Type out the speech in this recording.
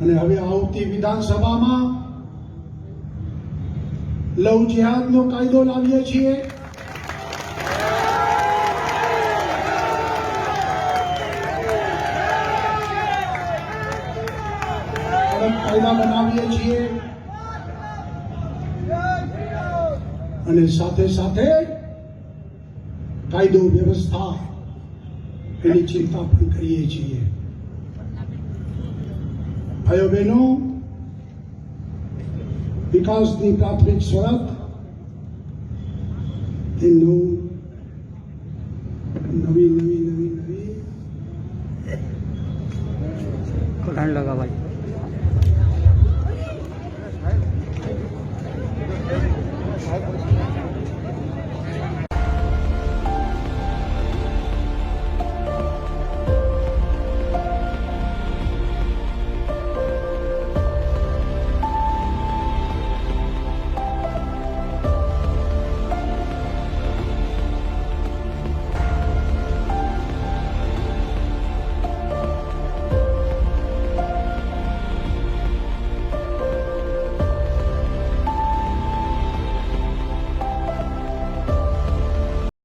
અને હવે આવતી વિધાનસભામાં લવ જેહાદનો કાયદો લાવીએ છીએ. કાયદા બનાવીએ છીએ અને સાથે સાથે કાયદો વ્યવસ્થા એની ચિંતા પણ કરીએ છીએ. ભાઈઓ બહેનો, વિકાસની પ્રાથમિક શરત એ નવી લગા ભાઈ Thank you.